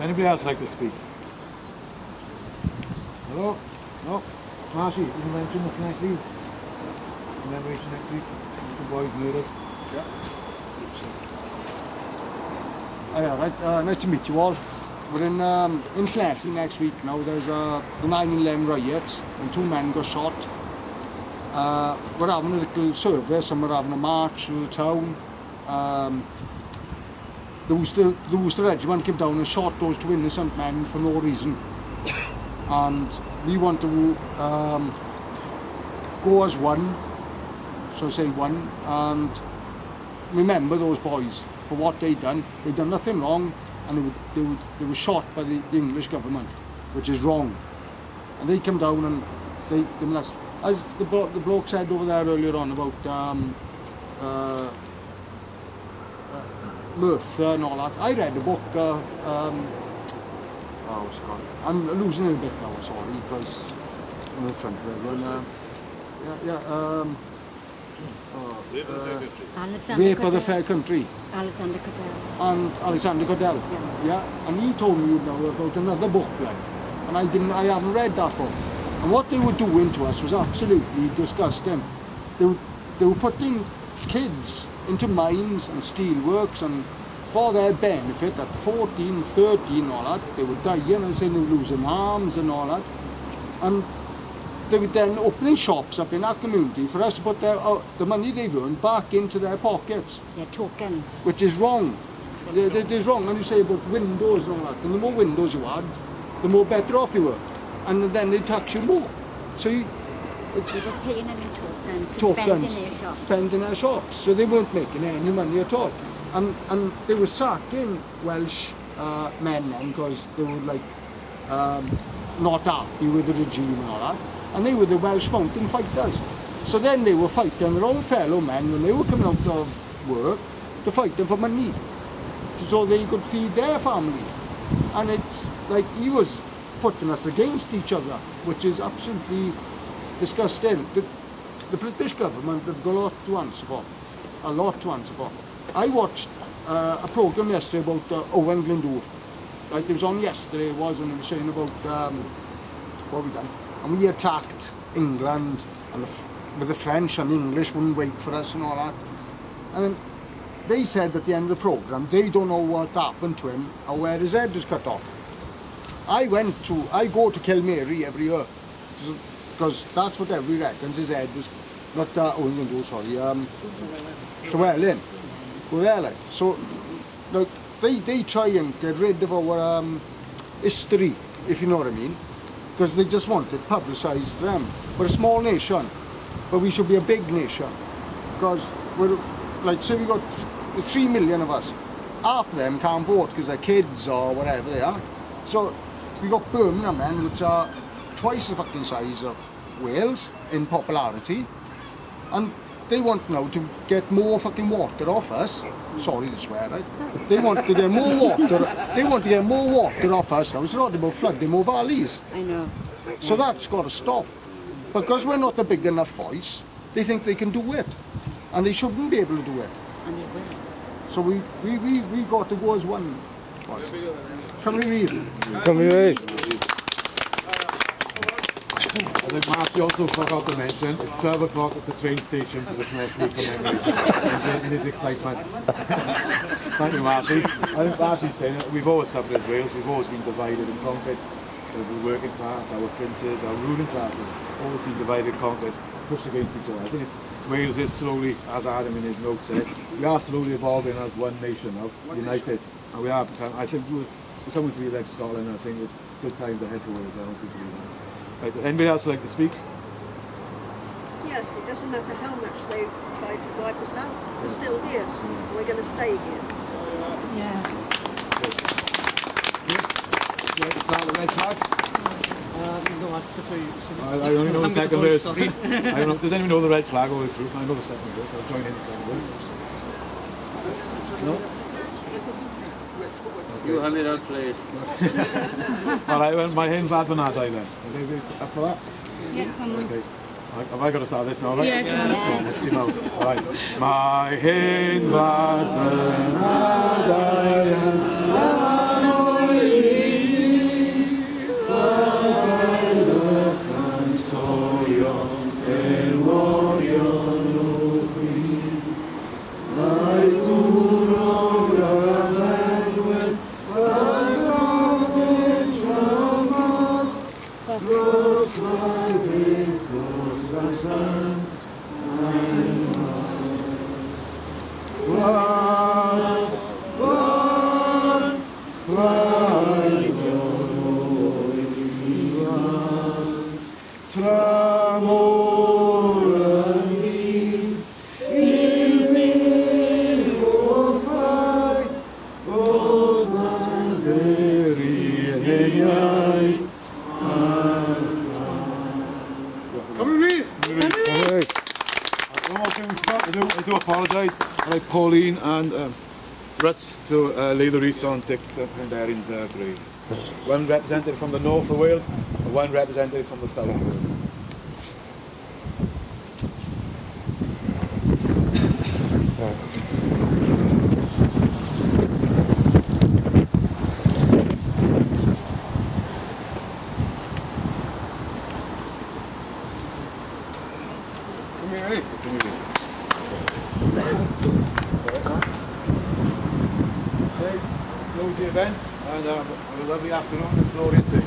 Anybody else like to speak? Hello? No? Marshy, you can mention this next week. Commemoration next week. The boys murdered. Yeah. Oh, yeah, right. Nice to meet you all. We're in Llanelli next week now. There's the 9/11 riots and 2 men got shot. We're having a little service and we're having a march through the town. The Worcester Regiment came down and shot those 2 innocent men for no reason. And we want to go as one, so say one, and remember those boys for what they'd done. They'd done nothing wrong, and they were shot by the English government, which is wrong. And they come down and they molest. As the bloke said over there earlier on about mirth and all that. I read the book, what's it called? I'm losing it a bit now, sorry, because I'm in the front of everyone. Rape of the Fair Country. Alexander Cadell. And Alexander Cadell. Yeah. And he told me about another book, like, and I haven't read that book. And what they were doing to us was absolutely disgusting. They were putting kids into mines and steelworks, and for their benefit at 14, 13 and all that, they were dying and saying they were losing arms and all that. And they were then opening shops up in our community for us to put the money they've earned back into their pockets. Yeah, tokens. Which is wrong. It is wrong when you say about windows and all that. And the more windows you had, the more better off you were. And then they tax you more. So they were paying them in tokens to spend in their shops. Spend in their shops. So they weren't making any money at all. And they were sacking Welsh men then because they were like not happy with the regime and all that. And they were the Welsh mountain fighters. So then they were fighting their own fellow men when they were coming out of work to fight them for money, so they could feed their family. And it's like he was putting us against each other, which is absolutely disgusting. The British government have got a lot to answer for. A lot to answer for. I watched a programme yesterday about Owen Glyndŵr. Like, it was on yesterday, it was, and it was saying about what we done. And we attacked England, and with the French and the English wouldn't wait for us and all that. And they said at the end of the programme, they don't know what happened to him or where his head was cut off. I go to Kilmary every year, because that's what everybody reckons his head was, not Owen Glyndŵr, sorry, Llywelyn. Go there, like. So, look, they try and get rid of our history, if you know what I mean, because they just want it publicised to them. We're a small nation, but we should be a big nation, because we're, like, say we got 3 million of us. Half of them can't vote because they're kids or whatever they are. So we got Birmingham men, which are twice the fucking size of Wales in popularity, and they want now to get more fucking water off us. Sorry to swear, right? They want to get more water. They want to get more water off us now. It's not about flooding more valleys. I know. So that's got to stop. Because we're not a big enough voice, they think they can do it, and they shouldn't be able to do it. And they will. So we got to go as one. Can we read? Can we read? I think Marcy also forgot to mention, it's 12 o'clock at the train station for the next week in his excitement. Thank you, Marcy. I think Marcy's saying that we've always suffered as Wales, we've always been divided and conquered. The working class, our princes, our ruling classes, always been divided and conquered, pushed against each other. I think Wales is slowly, as Adam in his note said, we are slowly evolving as one nation now, united. And we are, I think we're coming to be like Scotland, and I think it's a good time to head for Wales, I honestly believe that. Right, anybody else like to speak? Yes, it doesn't matter how much they've tried to wipe us out. We're still here. We're going to stay here. Yeah. Start the red flag. No, I prefer you. I only know the second verse. I don't know. Does anyone know the red flag all the way through? I know the second verse. I'll join in the second verse. No? You hand it out, please. All right, well, my hymn's Advent then. Are they up for that? Yes, Okay. Have I got to start this now, right? Yes. Let's see now. All right. My hymn's Advent I do apologise. I'd like Pauline and Russ to lay the wreaths on Dic Penderyn's grave. One representative from the north of Wales and one representative from the south of Wales. Come here, eh? Come here. Okay, close the event and have a lovely afternoon. It's a glorious day.